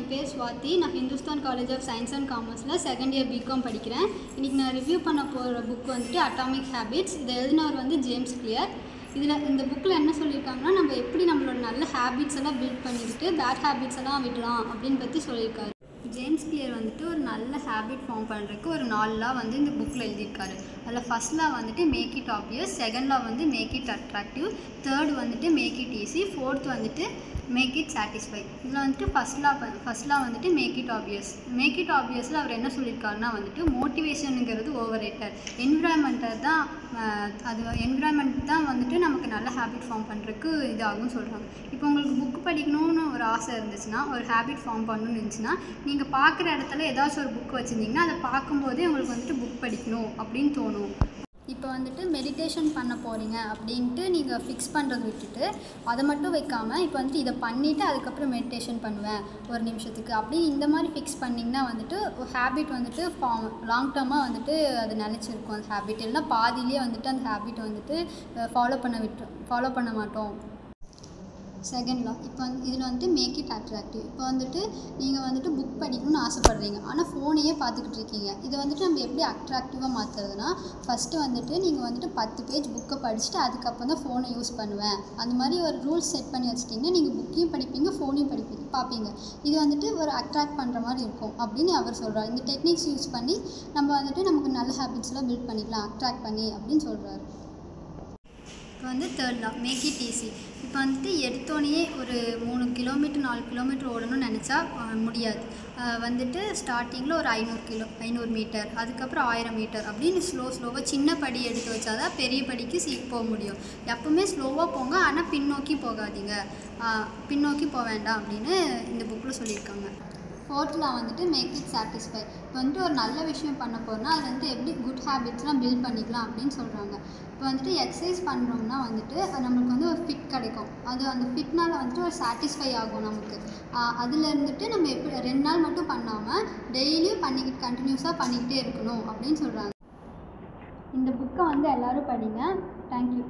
என் பேர் ஸ்வாதி. நான் Hindustan college of science and காமர்ஸில் செகண்ட் இயர் பிகாம் படிக்கிறேன். இன்றைக்கி நான் ரிவ்யூ பண்ண போகிற புக் வந்துட்டு அட்டாமிக் ஹேபிட்ஸ். இதை எழுதினவர் வந்து ஜேம்ஸ் கிளியர். இந்த புக்கில் என்ன சொல்லியிருக்காங்கன்னா, நம்ம எப்படி நம்மளோட நல்ல ஹேபிட்ஸ் எல்லாம் பில்ட் பண்ணிக்கிட்டு பேட் ஹேபிட்ஸ் எல்லாம் விடலாம் அப்படின்னு பற்றி சொல்லியிருக்காரு. ஜேம்ஸ் கிளியர் வந்துட்டு ஒரு நல்ல ஹேபிட் ஃபார்ம் பண்ணுறதுக்கு ஒரு 4 லா வந்து இந்த புக்கில் எழுதியிருக்காரு. அதில் ஃபர்ஸ்ட் லா வந்துட்டு make it obvious, second law வந்து மேக் இட் அட்ராக்டிவ், தேர்ட் வந்துட்டு மேக் இட் ஈஸி, ஃபோர்த் வந்துட்டு மேக் இட் சாட்டிஸ்ஃபை. இதில் வந்துட்டு ஃபர்ஸ்ட் லா வந்துட்டு make it obvious. Make it ஆப்வியஸில் அவர் என்ன சொல்லியிருக்காருன்னா வந்துட்டு மோட்டிவேஷனுங்கிறது ஓவர் ரேட்டட். என்விரான்மெண்ட் தான் வந்துட்டு நமக்கு நல்ல ஹேபிட் ஃபார்ம் பண்ணுறதுக்கு இதாகும்னு சொல்கிறாங்க. இப்போ உங்களுக்கு புக் படிக்கணும்னு ஒரு ஆசை இருந்துச்சுன்னா, ஒரு ஹேபிட் ஃபார்ம் பண்ணணும்னு இருந்துச்சுன்னா, நீங்கள் பார்க்குற இடத்துல ஏதாச்சும் ஒரு புக் வச்சுருந்தீங்கன்னா அதை பார்க்கும்போதே உங்களுக்கு வந்துட்டு புக் படிக்கணும் அப்படின்னு தோணும். இப்போ வந்துட்டு மெடிடேஷன் பண்ண போகிறீங்க அப்படின்ட்டு நீங்கள் ஃபிக்ஸ் பண்ணுறது விட்டுட்டு அதை மட்டும் வைக்காமல் இப்போ வந்துட்டு இதை பண்ணிவிட்டு அதுக்கப்புறம் மெடிடேஷன் பண்ணுவேன் 1 நிமிஷத்துக்கு அப்படி இந்த மாதிரி ஃபிக்ஸ் பண்ணிங்கன்னா வந்துட்டு ஒரு ஹேபிட் வந்துட்டு லாங் டேர்மாக வந்துட்டு அது நினச்சிருக்கும். அந்த ஹேபிட் இல்லைனா பாதியிலே வந்துட்டு அந்த ஹேபிட் வந்துட்டு ஃபாலோ பண்ண மாட்டோம். செகண்ட் லா இப்போ இதில் வந்துட்டு மேக் இட் அட்ராக்டிவ். இப்போ வந்துட்டு நீங்கள் வந்துட்டு புக் படிக்கணும்னு ஆசைப்பட்றீங்க, ஆனால் ஃபோனையே பார்த்துக்கிட்டு இருக்கீங்க. இதை வந்துட்டு நம்ம எப்படி அட்ராக்டிவாக மாற்றுறதுனா, ஃபஸ்ட்டு வந்துட்டு நீங்கள் வந்துட்டு 10 பேஜ் புக்கை படிச்சுட்டு அதுக்கப்புறம் தான் ஃபோனை யூஸ் பண்ணுவேன் அந்த மாதிரி ஒரு ரூல்ஸ் செட் பண்ணி வச்சுட்டிங்கன்னா நீங்கள் புக்கையும் படிப்பீங்க ஃபோனையும் பார்ப்பீங்க. இது வந்துட்டு ஒரு அட்ராக்ட் பண்ணுற மாதிரி இருக்கும் அப்படின்னு அவர் சொல்கிறார். இந்த டெக்னிக்ஸ் யூஸ் பண்ணி நம்ம வந்துட்டு நமக்கு நல்ல ஹேபிட்ஸ்லாம் பில்ட் பண்ணிக்கலாம் அட்ராக்ட் பண்ணி அப்படின்னு சொல்கிறாரு. இப்போ வந்து third law make it easy. இப்போ வந்துட்டு எடுத்தோடனே ஒரு 3 கிலோமீட்டர் 4 கிலோமீட்டர் ஓடணும்னு நினச்சா முடியாது. வந்துட்டு ஸ்டார்டிங்கில் ஒரு 500 மீட்டர், அதுக்கப்புறம் 1000 மீட்டர் அப்படின்னு ஸ்லோவாக சின்ன படி எடுத்து வச்சாதான் பெரிய படிக்கு போக முடியும். எப்போவுமே ஸ்லோவாக போங்க, ஆனால் பின்னோக்கி போகாதீங்க, பின்னோக்கி போக வேண்டாம் அப்படின்னு இந்த புக்கில் சொல்லியிருக்காங்க. ஃபோர்த் லா வந்துட்டு மேக் இட் சாட்டிஸ்ஃபை. இப்போ வந்துட்டு ஒரு நல்ல விஷயம் பண்ண போகிறோம்னா அது வந்துட்டு எப்படி குட் ஹேபிட்ஸ்லாம் பில்ட் பண்ணிக்கலாம் அப்படின்னு சொல்கிறாங்க. இப்போ வந்துட்டு எக்ஸசைஸ் பண்ணுறோம்னா வந்துட்டு நம்மளுக்கு வந்து ஒரு ஃபிட் கிடைக்கும். அந்த ஃபிட்னால் வந்துட்டு ஒரு சாட்டிஸ்ஃபை ஆகும் நமக்கு. அதில் இருந்துட்டு நம்ம எப்படி 2 நாள் மட்டும் பண்ணாமல் டெய்லியும் கண்டினியூஸாக பண்ணிக்கிட்டே இருக்கணும் அப்படின்னு சொல்கிறாங்க. இந்த புக்கை வந்து எல்லோரும் படிங்க. தேங்க்யூ.